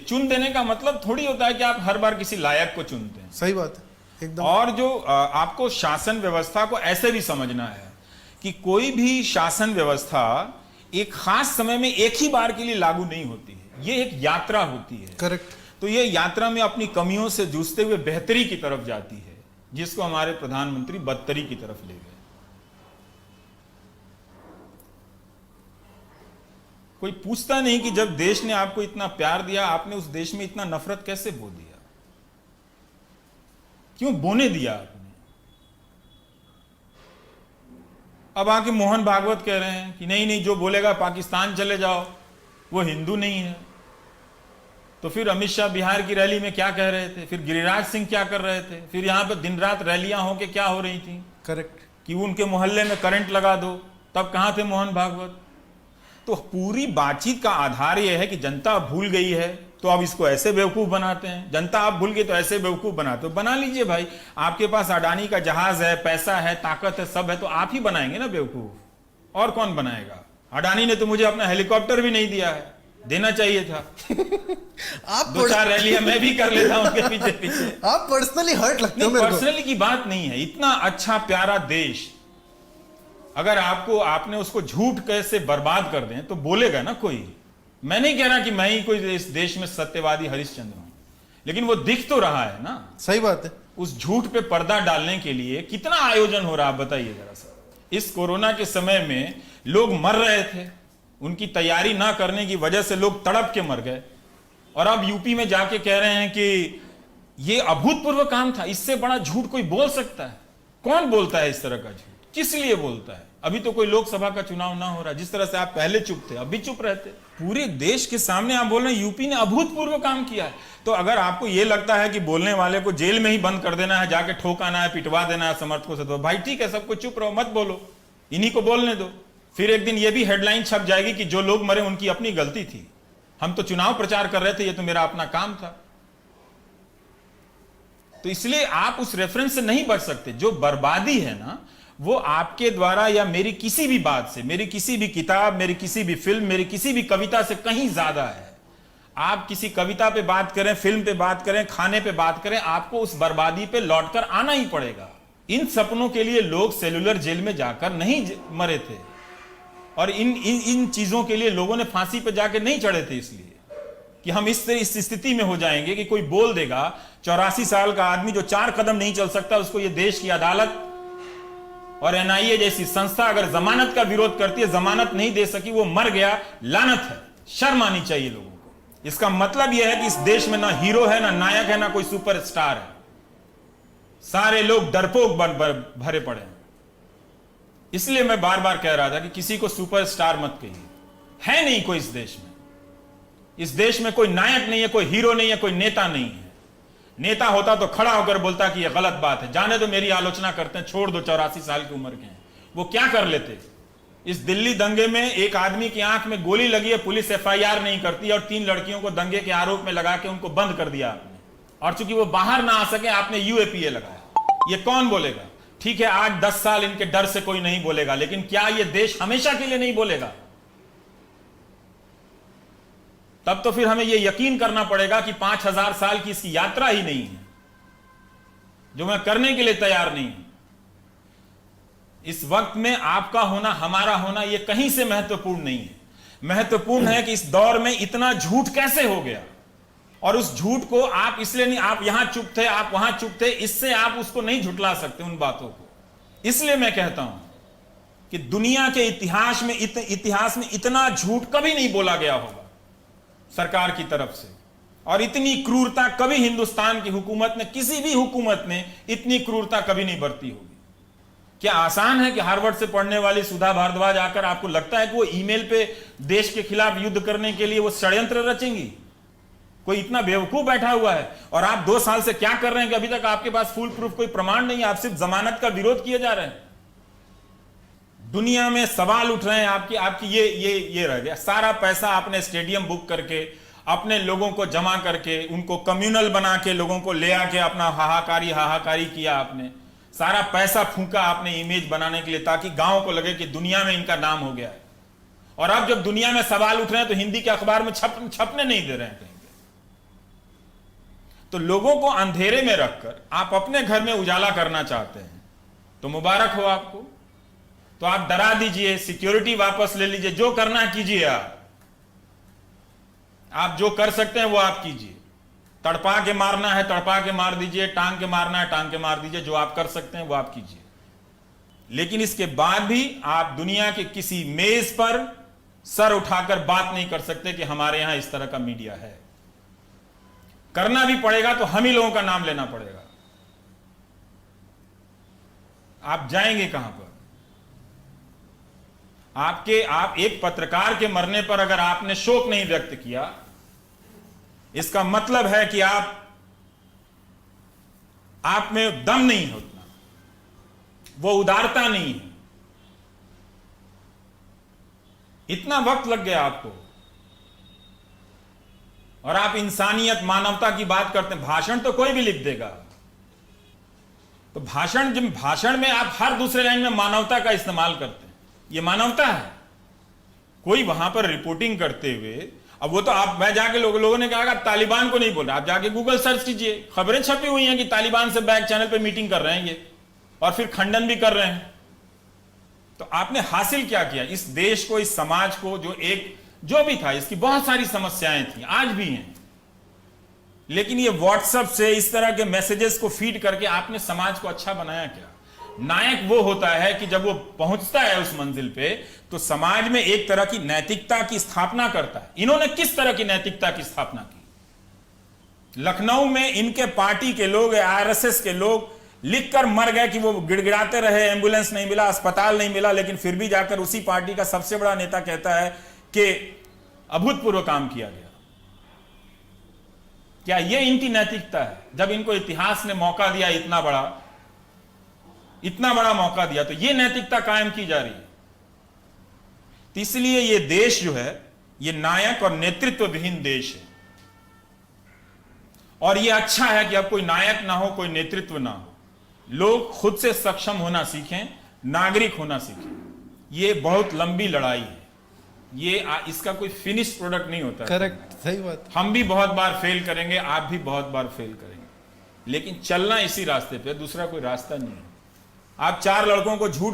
चुन देने का मतलब थोड़ी होता है कि आप हर बार किसी लायक को चुनते हैं। सही बात है एकदम। और जो आपको शासन व्यवस्था को ऐसे भी समझना है कि कोई भी शासन व्यवस्था एक खास समय में एक ही बार के लिए लागू नहीं होती है, ये एक यात्रा होती है। करेक्ट। तो ये यात्रा में अपनी कमियों से जूझते हुए बेहतरी की तरफ जाती है, जिसको हमारे प्रधानमंत्री बदतरी की तरफ ले गए। कोई पूछता नहीं कि जब देश ने आपको इतना प्यार दिया, आपने उस देश में इतना नफरत कैसे बो दिया, क्यों बोने दिया आपने। अब आके मोहन भागवत कह रहे हैं कि नहीं नहीं, जो बोलेगा पाकिस्तान चले जाओ वो हिंदू नहीं है। तो फिर अमित शाह बिहार की रैली में क्या कह रहे थे, फिर गिरिराज सिंह क्या कर रहे थे, फिर यहां पर दिन रात रैलियां होके क्या हो रही थी। करेक्ट। कि उनके मोहल्ले में करंट लगा दो, तब कहां थे मोहन भागवत। तो पूरी बातचीत का आधार यह है कि जनता भूल गई है तो अब इसको ऐसे बेवकूफ बनाते हैं, जनता आप भूल गए तो ऐसे बेवकूफ बनाते हो। बना लीजिए भाई, आपके पास अडानी का जहाज है, पैसा है, ताकत है, सब है, तो आप ही बनाएंगे ना बेवकूफ, और कौन बनाएगा। अडानी ने तो मुझे अपना हेलीकॉप्टर भी नहीं दिया है, देना चाहिए था। आप दो चार रैलियां मैं भी कर लेता हूं उनके पीछे पीछे। आप पर्सनली हर्ट लगते हो मेरे को। पर्सनली की बात नहीं है, इतना अच्छा प्यारा देश अगर आपने उसको झूठ कैसे बर्बाद कर दें तो बोलेगा ना कोई। मैं नहीं कह रहा कि मैं ही कोई इस देश में सत्यवादी हरिश्चंद्र हूं, लेकिन वो दिख तो रहा है ना। सही बात है। उस झूठ पे पर्दा डालने के लिए कितना आयोजन हो रहा है, बताइए जरा सा। इस कोरोना के समय में लोग मर रहे थे, उनकी तैयारी ना करने की वजह से लोग तड़प के मर गए, और अब यूपी में जाके कह रहे हैं कि ये अभूतपूर्व काम था। इससे बड़ा झूठ कोई बोल सकता है? कौन बोलता है इस तरह का झूठ, किस लिए बोलता है? अभी तो कोई लोकसभा का चुनाव ना हो रहा, जिस तरह से आप पहले चुप थे अब भी चुप रहते। पूरे देश के सामने आप बोल रहे हैं यूपी ने अभूतपूर्व काम किया है। तो अगर आपको यह लगता है कि बोलने वाले को जेल में ही बंद कर देना है, जाके ठोकाना है, पिटवा देना है समर्थकों से, तो भाई ठीक है, सबको चुप रहो, मत बोलो, इन्हीं को बोलने दो। फिर एक दिन यह भी हेडलाइन छप जाएगी कि जो लोग मरे उनकी अपनी गलती थी, हम तो चुनाव प्रचार कर रहे थे, ये तो मेरा अपना काम था। तो इसलिए आप उस रेफरेंस से नहीं बच सकते। जो बर्बादी है ना, वो आपके द्वारा या मेरी किसी भी बात से, मेरी किसी भी किताब, मेरी किसी भी फिल्म, मेरी किसी भी कविता से कहीं ज्यादा है। आप किसी कविता पे बात करें, फिल्म पे बात करें, खाने पे बात करें, आपको उस बर्बादी पे लौटकर आना ही पड़ेगा। इन सपनों के लिए लोग सेलुलर जेल में जाकर नहीं मरे थे, और इन चीजों के लिए लोगों ने फांसी पे जाकर नहीं चढ़े थे, इसलिए कि हम इस स्थिति में हो जाएंगे कि कोई बोल देगा 84 साल का आदमी जो 4 कदम नहीं चल सकता, उसको ये देश की अदालत और एनआईए जैसी संस्था अगर जमानत का विरोध करती है, जमानत नहीं दे सकी, वो मर गया, लानत है। शर्म आनी चाहिए लोगों को। इसका मतलब यह है कि इस देश में ना हीरो है, ना नायक है, ना कोई सुपरस्टार है। सारे लोग डरपोक भरे पड़े हैं। इसलिए मैं बार बार कह रहा था कि किसी को सुपरस्टार मत कहिए, है नहीं कोई इस देश में। इस देश में कोई नायक नहीं है, कोई हीरो नहीं है, कोई नेता नहीं है। नेता होता तो खड़ा होकर बोलता कि यह गलत बात है, जाने दो, मेरी आलोचना करते हैं, छोड़ दो, 84 साल की उम्र के हैं। वो क्या कर लेते? इस दिल्ली दंगे में एक आदमी की आंख में गोली लगी है, पुलिस एफआईआर नहीं करती, और 3 लड़कियों को दंगे के आरोप में लगा के उनको बंद कर दिया आपने, और चूंकि वो बाहर ना आ सके आपने यूएपीए लगाया। ये कौन बोलेगा? ठीक है, आज 10 साल इनके डर से कोई नहीं बोलेगा, लेकिन क्या यह देश हमेशा के लिए नहीं बोलेगा? तब तो फिर हमें यह यकीन करना पड़ेगा कि 5000 साल की इसकी यात्रा ही नहीं है, जो मैं करने के लिए तैयार नहीं हूं। इस वक्त में आपका होना, हमारा होना, यह कहीं से महत्वपूर्ण नहीं है। महत्वपूर्ण है कि इस दौर में इतना झूठ कैसे हो गया, और उस झूठ को आप इसलिए नहीं, आप यहां चुप थे, आप वहां चुप थे, इससे आप उसको नहीं झुठला सकते उन बातों को। इसलिए मैं कहता हूं कि दुनिया के इतिहास में इतना झूठ कभी नहीं बोला गया होगा सरकार की तरफ से, और इतनी क्रूरता कभी हिंदुस्तान की हुकूमत ने, किसी भी हुकूमत ने इतनी क्रूरता कभी नहीं बरती होगी। क्या आसान है कि हार्वर्ड से पढ़ने वाली सुधा भारद्वाज आकर आपको लगता है कि वो ईमेल पे देश के खिलाफ युद्ध करने के लिए वो षड्यंत्र रचेंगी? कोई इतना बेवकूफ बैठा हुआ है? और आप 2 साल से क्या कर रहे हैं कि अभी तक आपके पास फुल प्रूफ कोई प्रमाण नहीं है, आप सिर्फ जमानत का विरोध किए जा रहे हैं। दुनिया में सवाल उठ रहे हैं आपकी ये रह गया। सारा पैसा आपने स्टेडियम बुक करके, अपने लोगों को जमा करके, उनको कम्युनल बना के, लोगों को ले आके अपना हाहाकारी किया आपने। सारा पैसा फूंका आपने इमेज बनाने के लिए, ताकि गांव को लगे कि दुनिया में इनका नाम हो गया है। और अब जब दुनिया में सवाल उठ रहे हैं तो हिंदी के अखबार में छपने नहीं दे रहे हैं कहीं पे। तो लोगों को अंधेरे में रखकर आप अपने घर में उजाला करना चाहते हैं, तो मुबारक हो आपको। तो आप डरा दीजिए, सिक्योरिटी वापस ले लीजिए, जो करना है कीजिए। आप जो कर सकते हैं वो आप कीजिए। तड़पा के मारना है तड़पा के मार दीजिए, टांग के मारना है टांग के मार दीजिए, जो आप कर सकते हैं वो आप कीजिए। लेकिन इसके बाद भी आप दुनिया के किसी मेज पर सर उठाकर बात नहीं कर सकते कि हमारे यहां इस तरह का मीडिया है। करना भी पड़ेगा तो हम ही लोगों का नाम लेना पड़ेगा। आप जाएंगे कहां पर? आप एक पत्रकार के मरने पर अगर आपने शोक नहीं व्यक्त किया, इसका मतलब है कि आप में दम नहीं है उतना, वो उदारता नहीं है। इतना वक्त लग गया आपको, और आप इंसानियत मानवता की बात करते हैं। भाषण तो कोई भी लिख देगा, तो भाषण में आप हर दूसरे लाइन में मानवता का इस्तेमाल करते हैं। ये मानवता है? कोई वहां पर रिपोर्टिंग करते हुए, अब वो तो मैं जाके लोगों ने कहा आप तालिबान को नहीं बोल रहे, आप जाके गूगल सर्च कीजिए, खबरें छपी हुई हैं कि तालिबान से बैक चैनल पे मीटिंग कर रहे हैं ये, और फिर खंडन भी कर रहे हैं। तो आपने हासिल क्या किया? इस देश को, इस समाज को, जो भी था, इसकी बहुत सारी समस्याएं थी, आज भी हैं, लेकिन ये व्हाट्सएप से इस तरह के मैसेजेस को फीड करके आपने समाज को अच्छा बनाया क्या? नायक वो होता है कि जब वो पहुंचता है उस मंजिल पे, तो समाज में एक तरह की नैतिकता की स्थापना करता है। इन्होंने किस तरह की नैतिकता की स्थापना की? लखनऊ में इनके पार्टी के लोग, आरएसएस के लोग लिखकर मर गए कि वो गिड़गिड़ाते रहे, एम्बुलेंस नहीं मिला, अस्पताल नहीं मिला, लेकिन फिर भी जाकर उसी पार्टी का सबसे बड़ा नेता कहता है कि अभूतपूर्व काम किया गया। क्या ये इनकी नैतिकता है? जब इनको इतिहास ने मौका दिया, इतना बड़ा मौका दिया, तो ये नैतिकता कायम की जा रही है। तो इसलिए ये देश जो है, ये नायक और नेतृत्व विहीन देश है। और ये अच्छा है कि अब कोई नायक ना हो, कोई नेतृत्व ना हो, लोग खुद से सक्षम होना सीखें, नागरिक होना सीखें। ये बहुत लंबी लड़ाई है, इसका कोई फिनिश प्रोडक्ट नहीं होता। करेक्ट, सही बात। हम भी बहुत बार फेल करेंगे, आप भी बहुत बार फेल करेंगे, लेकिन चलना इसी रास्ते पे, दूसरा कोई रास्ता नहीं है। आप 4 लड़कों को झूठ